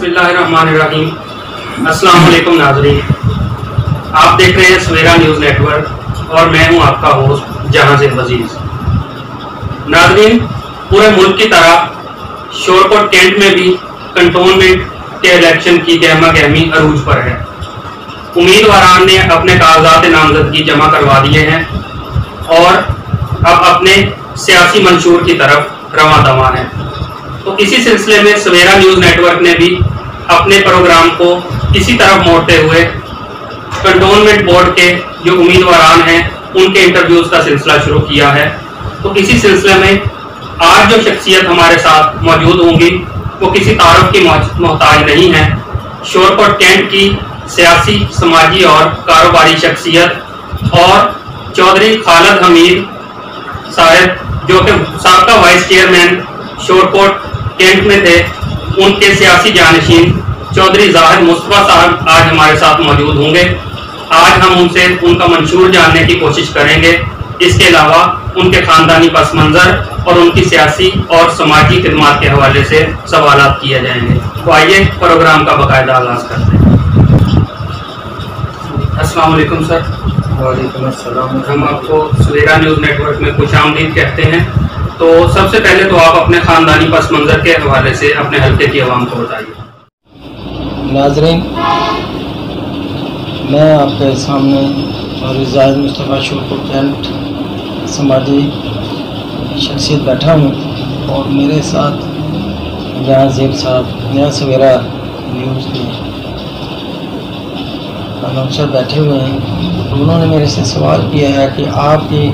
بسم اللہ الرحمن الرحیم۔ السلام علیکم ناظرین، آپ دیکھ رہے ہیں سویرا نیوز نیٹ ورک اور میں ہوں آپ کا ہوسٹ جہاں سے عزیز۔ ناظرین، پورے ملک کی طرح شورکوٹ کینٹ میں بھی کنٹونمنٹ کے الیکشن کی گہما گہمی عروج پر ہے۔ امیدواران نے اپنے کاغذات نامزدگی جمع کروا دیے ہیں اور اب اپنے سیاسی منشور کی طرف رواں دواں ہیں۔ تو اسی سلسلے میں سویرا نیوز نیٹ ورک نے بھی اپنے پروگرام کو اسی طرف موڑتے ہوئے کنٹونمنٹ بورڈ کے جو امیدواران ہیں ان کے انٹرویوز کا سلسلہ شروع کیا ہے۔ تو اسی سلسلے میں آج جو شخصیت ہمارے ساتھ موجود ہوں گی وہ کسی تعارف کی محتاج نہیں ہے۔ شورکوٹ کینٹ کی سیاسی، سماجی اور کاروباری شخصیت اور چودھری خالد حمید صاحب جو کہ سابقہ وائس چیئرمین شورکوٹ کینٹ میں تھے، ان کے سیاسی جانشین چودھری ظاہر مصطفیٰ صاحب آج ہمارے ساتھ موجود ہوں گے۔ آج ہم ان سے ان کا منشور جاننے کی کوشش کریں گے۔ اس کے علاوہ ان کے خاندانی پس منظر اور ان کی سیاسی اور سماجی خدمات کے حوالے سے سوالات کیے جائیں گے۔ تو آئیے پروگرام کا باقاعدہ آغاز کرتے ہیں۔ السلام علیکم سر۔ وعلیکم السلام۔ ہم آپ کو سویرا نیوز نیٹ ورک میں خوش آمدید کہتے ہیں۔ تو سب سے پہلے تو آپ اپنے خاندانی پس منظر کے حوالے سے اپنے حلقے کی عوام کو بتائیے۔ ناظرین، میں آپ کے سامنے چودھری ظاہر مصطفیٰ شورکوٹ کینٹ سماجی شخصیت بیٹھا ہوں اور میرے ساتھ جہاں زیب صاحب نیا سویرا نیوز کے اناؤنسر بیٹھے ہوئے ہیں۔ انہوں نے میرے سے سوال کیا ہے کہ آپ کی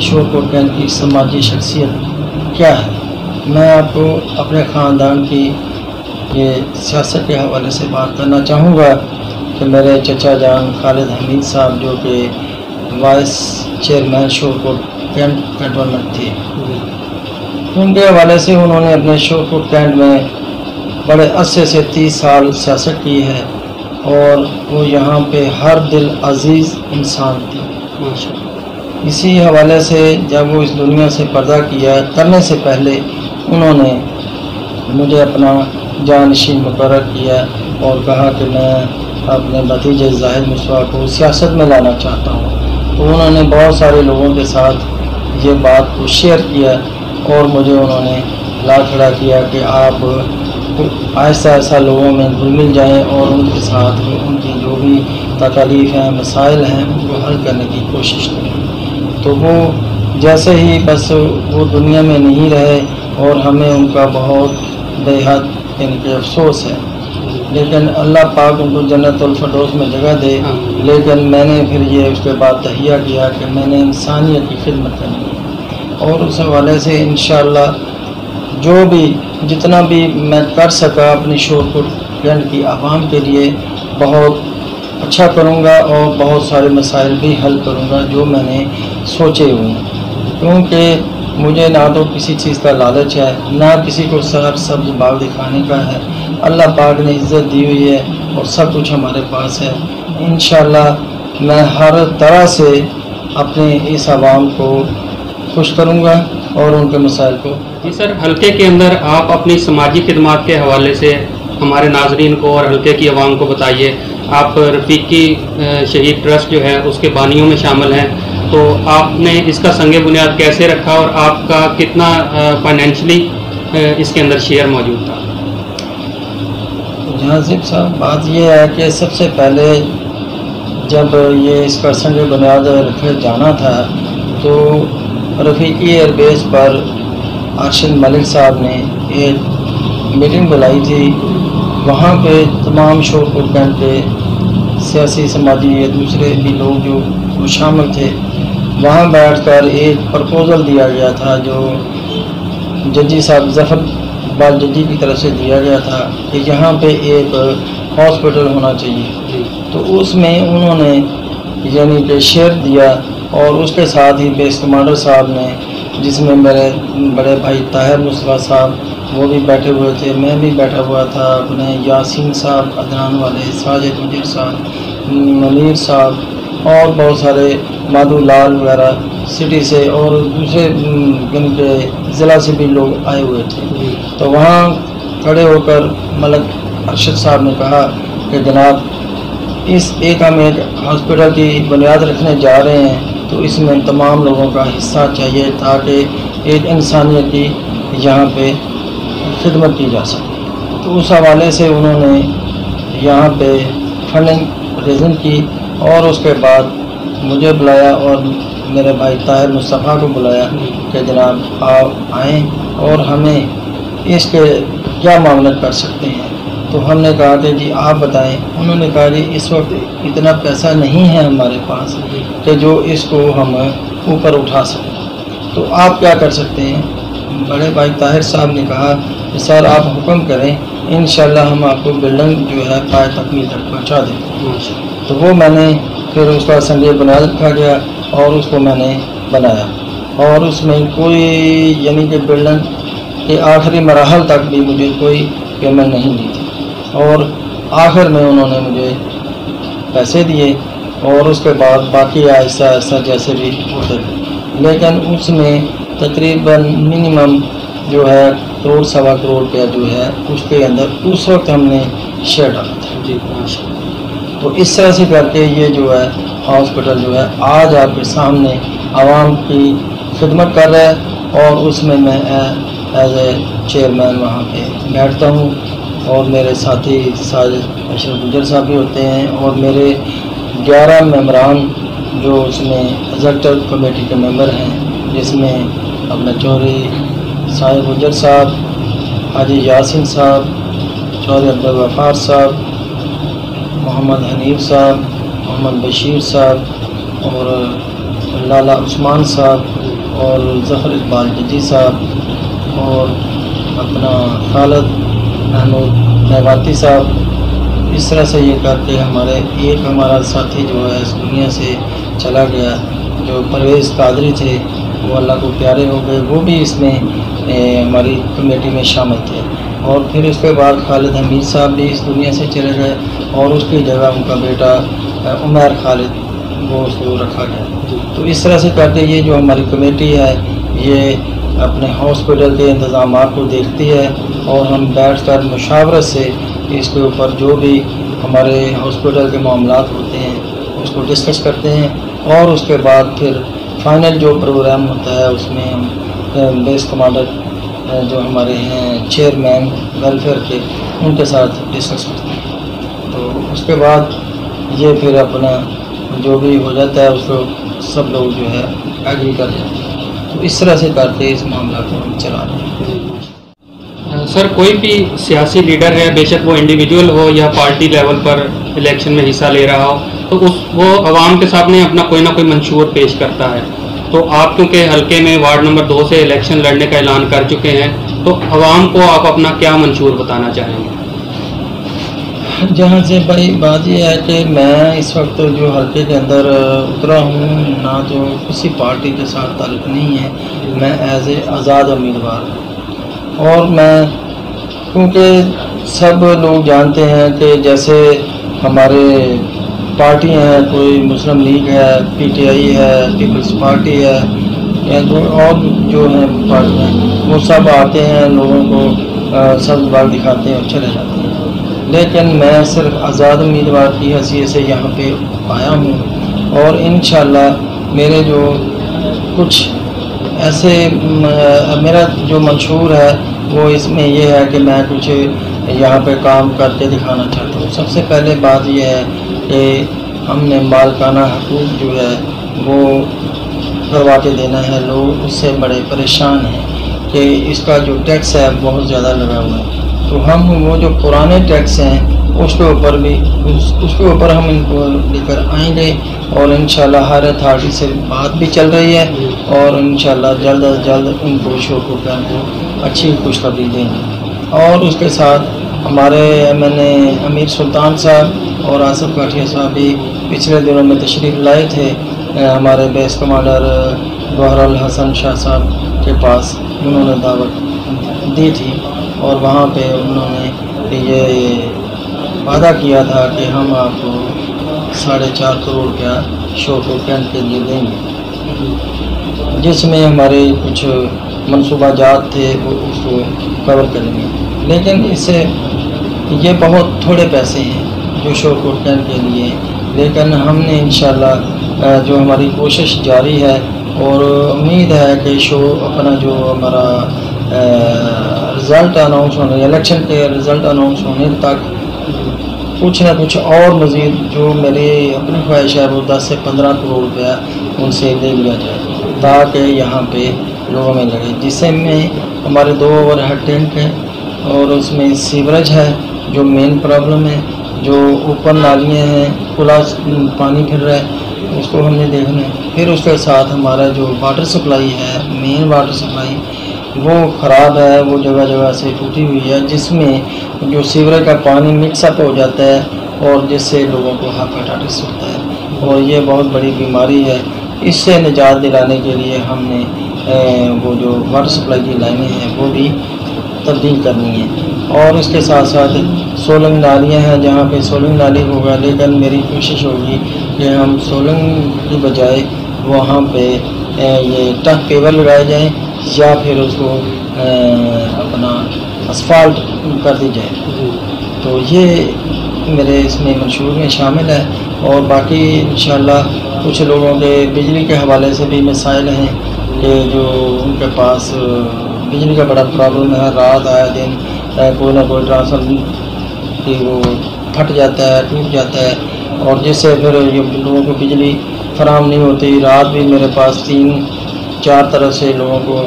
شورکوٹ کینٹ کی سماجی شخصیت کیا ہے۔ میں آپ کو اپنے خاندان کی یہ سیاست کے حوالے سے بات کرنا چاہوں گا کہ میرے چچا جان خالد حمید صاحب جو کہ vice chairman Shorkot cantt cantonment تھے، ان کے حوالے سے انہوں نے اپنے شورکوٹ کینٹ میں بڑے عرصے سے 30 سال سیاست کی ہے اور وہ یہاں پہ ہر دل عزیز انسان تھی۔ اسی حوالے سے جب وہ اس دنیا سے پردہ کیا کرنے سے پہلے انہوں نے مجھے اپنا جانشین مقرر کیا اور کہا کہ میں اپنے بھتیجے ظاہر مصطفیٰ کو سیاست میں لانا چاہتا ہوں۔ تو انہوں نے بہت سارے لوگوں کے ساتھ یہ بات کو شیئر کیا اور مجھے انہوں نے لا کھڑا کیا کہ آپ آہستہ آہستہ لوگوں میں گھل مل جائیں اور ان کے ساتھ ان کی جو بھی تکالیف ہیں، مسائل ہیں، ان کو حل کرنے کی کوشش کریں۔ تو وہ جیسے ہی بس وہ دنیا میں نہیں رہے اور ہمیں ان کا بہت بے حد ان کے افسوس ہے، لیکن اللہ پاک ان کو جنت الفردوس میں جگہ دے۔ لیکن میں نے پھر یہ اس کے بعد تہیہ کیا کہ میں نے انسانیت کی خدمت کرنی ہے اور اس حوالے سے انشاءاللہ جو بھی جتنا بھی میں کر سکا اپنی شورکوٹ کینٹ کی عوام کے لیے بہت اچھا کروں گا اور بہت سارے مسائل بھی حل کروں گا جو میں نے سوچے ہوئے ہیں، کیونکہ مجھے نہ تو کسی چیز کا لالچ ہے، نہ کسی کو سر سبز باغ دکھانے کا ہے۔ اللہ پاک نے عزت دی ہوئی ہے اور سب کچھ ہمارے پاس ہے۔ انشاءاللہ میں ہر طرح سے اپنے اس عوام کو خوش کروں گا اور ان کے مسائل کو۔ جی سر، حلقے کے اندر آپ اپنی سماجی خدمات کے حوالے سے ہمارے ناظرین کو اور حلقے کی عوام کو بتائیے۔ آپ رفیقی شہید ٹرسٹ جو ہے اس کے بانیوں میں شامل ہیں، تو آپ نے اس کا سنگ بنیاد کیسے رکھا اور آپ کا کتنا فائنینشلی اس کے اندر شیئر موجود تھا؟ جہاں صاحب بات یہ ہے کہ سب سے پہلے جب یہ اس کا سنگ بنیاد رکھے جانا تھا تو رفیقی ایئر بیس پر ارشد ملک صاحب نے ایک میٹنگ بلائی تھی۔ وہاں پہ تمام شورکوٹ کینٹ کے سیاسی، سماجی یا دوسرے بھی لوگ جو وہ شامل تھے، وہاں بیٹھ کر ایک پرپوزل دیا گیا تھا جو ججی صاحب ظفر اقبال ججی کی طرف سے دیا گیا تھا کہ یہاں پہ ایک ہاسپٹل ہونا چاہیے۔ تو اس میں انہوں نے یعنی کہ شیئر دیا اور اس کے ساتھ ہی بیس کمانڈر صاحب نے، جس میں میرے بڑے بھائی طاہر مصطفیٰ صاحب وہ بھی بیٹھے ہوئے تھے، میں بھی بیٹھا ہوا تھا، اپنے یاسین صاحب عدنان والے، ساجد مجر صاحب، منیر صاحب اور بہت سارے مادھو لال وغیرہ سٹی سے اور دوسرے ان کے ضلع سے بھی لوگ آئے ہوئے تھے۔ تو وہاں کھڑے ہو کر ملک ارشد صاحب نے کہا کہ جناب ہم ایک ہاسپٹل کی بنیاد رکھنے جا رہے ہیں، تو اس میں تمام لوگوں کا حصہ چاہیے تاکہ ایک انسانیت کی یہاں پہ خدمت کی جا سکے۔ تو اس حوالے سے انہوں نے یہاں پہ فنڈنگ ریزن کی، اور اس کے بعد مجھے بلایا اور میرے بھائی طاہر مصطفیٰ کو بلایا کہ جناب آپ آئیں اور ہمیں اس کے کیا معاونت کر سکتے ہیں۔ تو ہم نے کہا کہ جی آپ بتائیں۔ انہوں نے کہا جی اس وقت اتنا پیسہ نہیں ہے ہمارے پاس کہ جو اس کو ہم اوپر اٹھا سکیں، تو آپ کیا کر سکتے ہیں؟ بڑے بھائی طاہر صاحب نے کہا کہ سر آپ حکم کریں، انشاءاللہ ہم آپ کو بلڈنگ جو ہے پائے تکمیل تک پہنچا دیں گے۔ تو وہ میں نے پھر اس کا سنگ بنیاد رکھا گیا اور اس کو میں نے بنایا، اور اس میں کوئی یعنی کہ بلڈنگ کے آخری مراحل تک بھی مجھے کوئی پیمنٹ نہیں دی تھی، اور آخر میں انہوں نے مجھے پیسے دیے، اور اس کے بعد باقی آہستہ آہستہ جیسے بھی ہوتے گئے، لیکن اس میں تقریباً منیمم جو ہے 1 کروڑ 1.25 کروڑ روپیہ جو ہے اس کے اندر اس وقت ہم نے شیئر ڈالا تھا جی۔ تو اس طرح سے کر کے یہ جو ہے ہاسپٹل جو ہے آج آپ کے سامنے عوام کی خدمت کر رہا ہے، اور اس میں ایز اے چیئرمین وہاں پہ بیٹھتا ہوں، اور میرے ساتھی ساجد اشرف گجر صاحب بھی ہوتے ہیں، اور میرے 11 ممبران جو اس میں ایگزیکٹو کمیٹی کے ممبر ہیں، جس میں اپنا چوہدری ساحل گجر صاحب، حاجی یاسین صاحب، چوہدری عبدالغفار صاحب، محمد حنیف صاحب، محمد بشیر صاحب، اور لالا عثمان صاحب، اور ظفر اقبال ججی صاحب، اور اپنا خالد محمود میواتی صاحب۔ اس طرح سے یہ کر کے ہمارا ساتھی جو ہے اس دنیا سے چلا گیا، جو پرویز قادری تھے، وہ اللہ کو پیارے ہو گئے، وہ بھی اس میں ہماری کمیٹی میں شامل تھے۔ اور پھر اس کے بعد خالد حمید صاحب بھی اس دنیا سے چلے گئے، اور اس کی جگہ ان کا بیٹا عمیر خالد وہ اس کو رکھا گیا۔ تو اس طرح سے کر کے یہ جو ہماری کمیٹی ہے یہ اپنے ہاسپٹل کے انتظامات کو دیکھتی ہے، اور ہم بیٹھ کر مشاورت سے اس کے اوپر جو بھی ہمارے ہاسپٹل کے معاملات ہوتے ہیں اس کو ڈسکس کرتے ہیں، اور اس کے بعد پھر فائنل جو پروگرام ہوتا ہے اس میں ہم بیس کمانڈر جو ہمارے ہیں چیئرمین ویلفیئر کے، ان کے ساتھ ڈسکس کرتے ہیں۔ تو اس کے بعد یہ پھر اپنا جو بھی ہو جاتا ہے اس کو سب لوگ جو ہے ایگری کر جاتے ہیں۔ تو اس طرح سے کر کے اس معاملہ کو ہم چلا رہے ہیں۔ سر کوئی بھی سیاسی لیڈر ہے، بے شک وہ انڈیویجول ہو یا پارٹی لیول پر الیکشن میں حصہ لے رہا ہو، تو وہ عوام کے سامنے اپنا کوئی نہ کوئی منشور پیش کرتا ہے۔ تو آپ کیونکہ حلقے میں وارڈ نمبر 2 سے الیکشن لڑنے کا اعلان کر چکے ہیں، تو عوام کو آپ اپنا کیا منشور بتانا چاہیں گے؟ جہاں سے بھائی بات یہ ہے کہ میں اس وقت جو حلقے کے اندر اترا ہوں، نہ تو کسی پارٹی کے ساتھ تعلق نہیں ہے، میں ایز اے آزاد امیدوار ہوں، اور میں کیونکہ سب لوگ جانتے ہیں کہ جیسے ہمارے پارٹی ہیں، کوئی مسلم لیگ ہے، پی ٹی آئی ہے، پیپلز پارٹی ہے، یا اور جو ہیں پارٹیاں، وہ سب آتے ہیں، لوگوں کو سبز باغ دکھاتے ہیں اور چلے جاتے ہیں، لیکن میں صرف آزاد امیدوار کی حیثیت سے یہاں پہ آیا ہوں، اور انشاءاللہ میرے جو کچھ ایسے میرا جو منشور ہے وہ اس میں یہ ہے کہ میں کچھ یہاں پہ کام کر کے دکھانا چاہتا ہوں۔ سب سے پہلے بات یہ ہے کہ ہم نے مالکانہ حقوق جو ہے وہ کروا کے دینا ہے۔ لوگ اس سے بڑے پریشان ہیں کہ اس کا جو ٹیکس ہے بہت زیادہ لگا ہوا ہے، تو ہم وہ جو پرانے ٹیکس ہیں اس کے اوپر ہم ان کو لے کر آئیں گے، اور انشاءاللہ ہر اتھارٹی سے بات بھی چل رہی ہے، اور انشاءاللہ جلد از جلد ان کو شوقین کو اچھی خوشخبری دیں گے۔ اور اس کے ساتھ ہمارے ایم این اے امیر سلطان صاحب اور آصف کاٹھیا صاحب بھی پچھلے دنوں میں تشریف لائے تھے ہمارے بیس کمانڈر گوہر الحسن شاہ صاحب کے پاس، انہوں نے دعوت دی تھی، اور وہاں پہ انہوں نے یہ وعدہ کیا تھا کہ ہم آپ کو 4.5 کروڑ روپیہ شوق کیمپ کے لیے دیں گے، جس میں ہمارے کچھ منصوبہ جات تھے وہ اس کو کور کریں گے۔ لیکن اس سے کہ یہ بہت تھوڑے پیسے ہیں جو شو کوٹ کین کے لیے، لیکن ہم نے انشاءاللہ جو ہماری کوشش جاری ہے اور امید ہے کہ شو اپنا جو ہمارا رزلٹ اناؤنس ہونے، الیکشن کے رزلٹ اناؤنس ہونے تک کچھ نہ کچھ اور مزید جو میری اپنی خواہش ہے وہ 10 سے 15 کروڑ روپیہ ان سے لے لیا جائے تاکہ یہاں پہ لوگوں میں لگے، جس سے میں ہمارے 2 اوور ہیڈ ٹینک ہیں اور اس میں سیوریج ہے جو مین پرابلم ہے، جو اوپر نالیاں ہیں کھلا پانی پھر رہا ہے، اس کو ہم نے دیکھنا ہے۔ پھر اس کے ساتھ ہمارا جو واٹر سپلائی ہے، مین واٹر سپلائی وہ خراب ہے، وہ جگہ جگہ سے ٹوٹی ہوئی ہے، جس میں جو سیوریج کا پانی مکس اپ ہو جاتا ہے اور جس سے لوگوں کو ہیپیٹائٹس ہوتا ہے اور یہ بہت بڑی بیماری ہے۔ اس سے نجات دلانے کے لیے ہم نے وہ جو واٹر سپلائی کی لائنیں ہیں وہ بھی تبدیل کرنی ہیں، اور اس کے ساتھ ساتھ سولنگ نالیاں ہیں جہاں پہ سولنگ نالی ہوگا، لیکن میری کوشش ہوگی کہ ہم سولنگ کی بجائے وہاں پہ یہ ٹف پیور لگائے جائیں یا پھر اس کو اپنا اسفالٹ کر دی جائے۔ تو یہ میرے اس میں منشور میں شامل ہے، اور باقی انشاءاللہ کچھ لوگوں کے بجلی کے حوالے سے بھی مسائل ہیں کہ جو ان کے پاس بجلی کا بڑا پرابلم ہے، رات آئے دن کوئی نہ کوئی ٹرانسفارمر کہ وہ پھٹ جاتا ہے، ٹوٹ جاتا ہے، اور جس سے پھر یہ لوگوں کو بجلی فراہم نہیں ہوتی۔ رات بھی میرے پاس 3-4 طرف سے لوگوں کو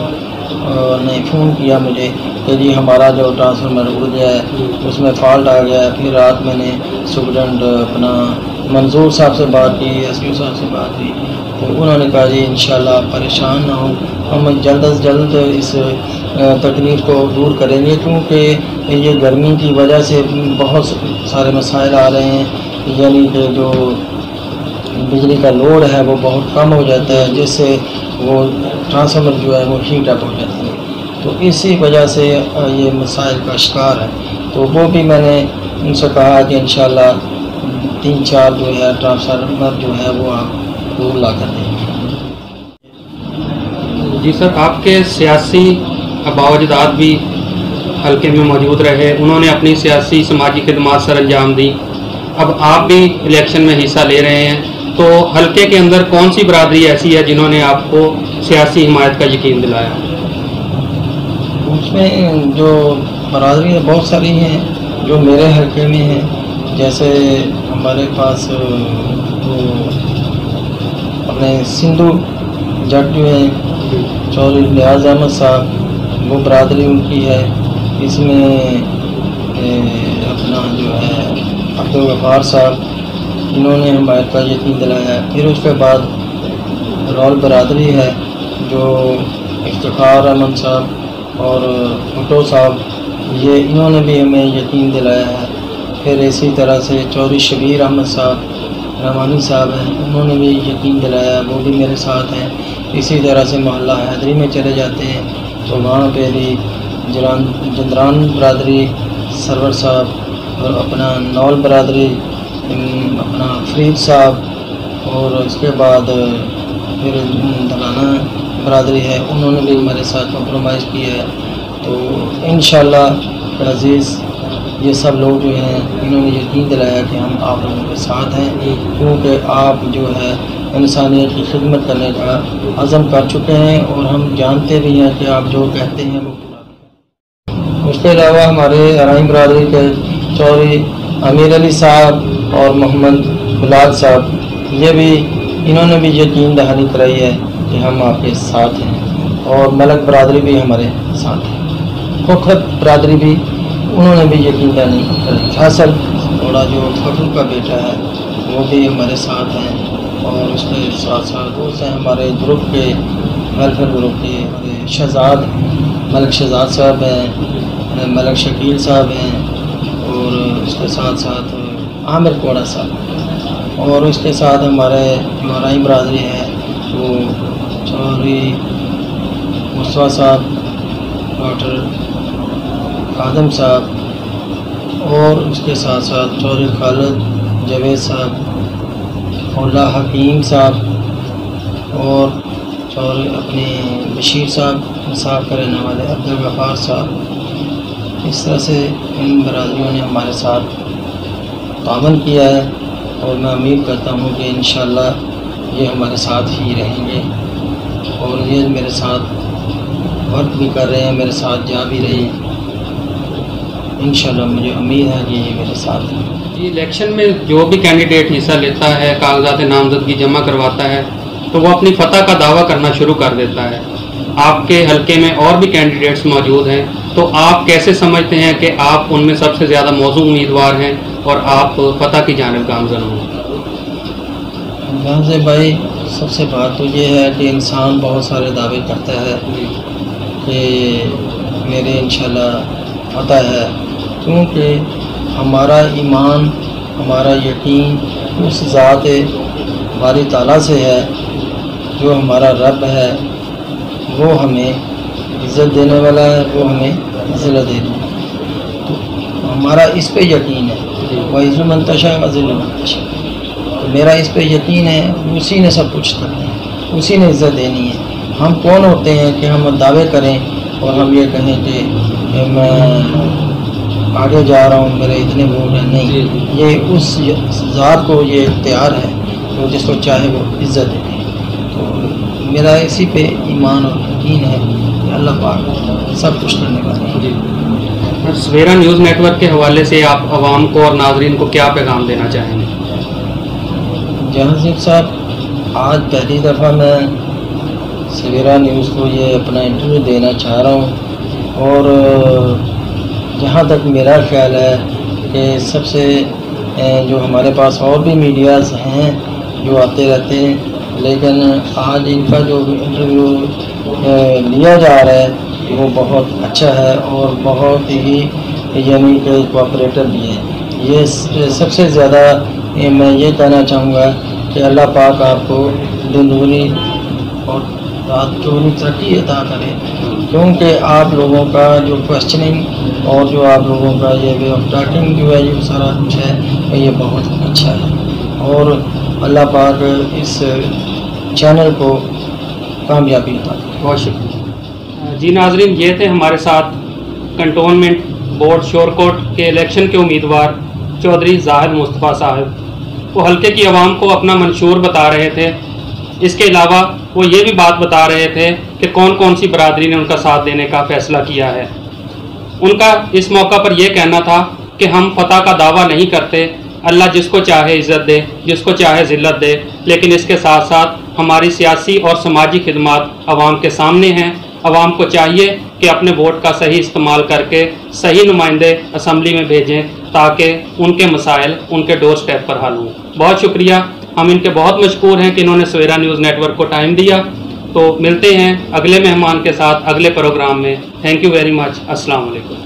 نے فون کیا مجھے کہ جی ہمارا جو ٹرانسفارمر اڑ گیا ہے، اس میں فالٹ آ گیا ہے۔ پھر رات میں نے سپرڈنٹ اپنا منظور صاحب سے بات کی، ایس پی صاحب سے بات کی، تو انہوں نے کہا جی انشاءاللہ آپ پریشان نہ ہوں، ہم جلد از جلد اس تکلیف کو دور کریں گے، کیونکہ یہ گرمی کی وجہ سے بہت سارے مسائل آ رہے ہیں، یعنی کہ جو بجلی کا لوڈ ہے وہ بہت کم ہو جاتا ہے، جس سے وہ ٹرانسفارمر جو ہے وہ ہیٹ اپ ہو جاتی ہے، تو اسی وجہ سے یہ مسائل کا شکار ہے۔ تو وہ بھی میں نے ان سے کہا کہ انشاءاللہ 3-4 جو ہے ٹرانسفارمر جو ہے وہ آپ دور لا کر دیں گے۔ جی سر، آپ کے سیاسی آباء و اجداد بھی حلقے میں موجود رہے، انہوں نے اپنی سیاسی سماجی خدمات سر انجام دی، اب آپ بھی الیکشن میں حصہ لے رہے ہیں، تو حلقے کے اندر کون سی برادری ایسی ہے جنہوں نے آپ کو سیاسی حمایت کا یقین دلایا؟ اس میں جو برادریاں بہت ساری ہیں جو میرے حلقے میں ہیں، جیسے ہمارے پاس وہ اپنے سندھو جٹ جو ہیں چودھری نیاز احمد صاحب، وہ برادری ان کی ہے۔ اس میں اپنا جو ہے عبدالغفار صاحب، انہوں نے حمایت کا یقین دلایا ہے۔ پھر اس کے بعد رول برادری ہے جو افتخار احمد صاحب اور بھٹو صاحب، یہ انہوں نے بھی ہمیں یقین دلایا ہے۔ پھر اسی طرح سے چودھری شبیر احمد صاحب رحمانی صاحب ہیں، انہوں نے بھی یقین دلایا، وہ بھی میرے ساتھ ہیں۔ اسی طرح سے محلہ حیدری میں چلے جاتے ہیں تو وہاں پہ بھی جندران برادری سرور صاحب، اور اپنا نول برادری اپنا فرید صاحب، اور اس کے بعد پھر دلانہ برادری ہے، انہوں نے بھی ہمارے ساتھ کمپرومائز کیا ہے۔ تو انشاءاللہ عزیز یہ سب لوگ جو ہیں انہوں نے یقین دلایا کہ ہم آپ لوگوں کے ساتھ ہیں، کیونکہ آپ جو ہے انسانیت کی خدمت کرنے کا عزم کر چکے ہیں، اور ہم جانتے بھی ہیں کہ آپ جو کہتے ہیں وہ پورا کریں۔ اس کے علاوہ ہمارے ارائیں برادری کے چودھری امیر علی صاحب اور محمد بلال صاحب، یہ بھی انہوں نے بھی یقین دہانی کرائی ہے کہ ہم آپ کے ساتھ ہیں، اور ملک برادری بھی ہمارے ساتھ ہے۔ کھوکھر برادری بھی انہوں نے بھی یقین دہانی کرائی۔ فیصل تھوڑا جو فخر کا بیٹا ہے وہ بھی ہمارے ساتھ ہیں، اور اس کے ساتھ ساتھ دوست ہیں ہمارے گروپ کے، ویلفیئر گروپ کے، ہمارے شہزاد ملک شہزاد صاحب ہیں، ملک شکیل صاحب ہیں، اور اس کے ساتھ ساتھ عامر کوڑا صاحب، اور اس کے ساتھ ہمارے جو ارائیں برادری ہے وہ چودھری مصطفیٰ صاحب، ڈاکٹر خادم صاحب، اور اس کے ساتھ ساتھ چودھری خالد جاوید صاحب، مولا حکیم صاحب، اور چودھری اپنے بشیر صاحب انصاف کا رہنے والے عبدالغفار صاحب، اس طرح سے ان برادریوں نے ہمارے ساتھ تعاون کیا ہے، اور میں امید کرتا ہوں کہ انشاءاللہ یہ ہمارے ساتھ ہی رہیں گے، اور یہ میرے ساتھ ورک بھی کر رہے ہیں، میرے ساتھ جا بھی رہے ہیں۔ انشاءاللہ مجھے امید ہے کہ یہ میرے ساتھ ہیں۔ جی، الیکشن میں جو بھی کینڈیڈیٹ حصہ لیتا ہے، کاغذات نامزدگی جمع کرواتا ہے، تو وہ اپنی فتح کا دعویٰ کرنا شروع کر دیتا ہے۔ آپ کے حلقے میں اور بھی کینڈیڈیٹس موجود ہیں، تو آپ کیسے سمجھتے ہیں کہ آپ ان میں سب سے زیادہ موزوں امیدوار ہیں اور آپ فتح کی جانب گامزن ہوں؟ جہاں سے بھائی سب سے بات تو یہ ہے کہ انسان بہت سارے دعوے کرتا ہے کہ میرے انشاءاللہ فتح ہے، کیونکہ ہمارا ایمان، ہمارا یقین اس ذات باری تعالیٰ سے ہے، جو ہمارا رب ہے، وہ ہمیں عزت دینے والا ہے، وہ ہمیں ذلت دینے والا ہے، تو ہمارا اس پہ یقین ہے۔ وَعِزُّ مَن تَشَاءُ وَذِلُّ مَن تَشَاءُ، تو میرا اس پہ یقین ہے، اسی نے سب کچھ کرنا ہے، اسی نے عزت دینی ہے۔ ہم کون ہوتے ہیں کہ ہم دعوے کریں اور ہم یہ کہیں کہ میں آگے جا رہا ہوں، میرے اتنے ووٹ ہیں؟ نہیں، یہ اس ذات کو یہ اختیار ہے، وہ جس کو چاہے وہ عزت دے۔ تو میرا اسی پہ ایمان اور یقین ہے کہ اللہ پاک سب کچھ کرنے والے ہیں۔ جی، سویرا نیوز نیٹ ورک کے حوالے سے آپ عوام کو اور ناظرین کو کیا پیغام دینا چاہیں گے؟ جہانزیب صاحب، آج پہلی دفعہ میں سویرا نیوز کو یہ اپنا انٹرویو دینا چاہ رہا ہوں، اور جہاں تک میرا خیال ہے کہ سب سے جو ہمارے پاس اور بھی میڈیاز ہیں جو آتے رہتے ہیں، لیکن آج ان کا جو انٹرویو لیا جا رہا ہے وہ بہت اچھا ہے اور بہت ہی یعنی کہ کوآپریٹر بھی ہے۔ یہ سب سے زیادہ میں یہ کہنا چاہوں گا کہ اللہ پاک آپ کو دن دگنی اور رات چوگنی ترقی عطا کرے، کیونکہ آپ لوگوں کا جو کوشچننگ اور جو آپ لوگوں کا یہ وے آف ٹاکنگ جو ہے، یہ سارا کچھ ہے، یہ بہت اچھا ہے، اور اللہ پاک اس چینل کو کامیابی عطا کرے۔ بہت شکریہ۔ جی ناظرین، یہ تھے ہمارے ساتھ کنٹونمنٹ بورڈ شورکوٹ کے الیکشن کے امیدوار چودھری زاہد مصطفیٰ صاحب۔ وہ حلقے کی عوام کو اپنا منشور بتا رہے تھے، اس کے علاوہ وہ یہ بھی بات بتا رہے تھے کہ کون کون سی برادری نے ان کا ساتھ دینے کا فیصلہ کیا ہے۔ ان کا اس موقع پر یہ کہنا تھا کہ ہم فتح کا دعویٰ نہیں کرتے، اللہ جس کو چاہے عزت دے، جس کو چاہے ذلت دے، لیکن اس کے ساتھ ساتھ ہماری سیاسی اور سماجی خدمات عوام کے سامنے ہیں۔ عوام کو چاہیے کہ اپنے ووٹ کا صحیح استعمال کر کے صحیح نمائندے اسمبلی میں بھیجیں تاکہ ان کے مسائل ان کے ڈور سٹیپ پر حل ہوں۔ بہت شکریہ، ہم ان کے بہت مشکور ہیں کہ انہوں نے سویرا نیوز نیٹ ورک کو ٹائم دیا۔ تو ملتے ہیں اگلے مہمان کے ساتھ اگلے پروگرام میں۔ Thank you very much. السلام علیکم۔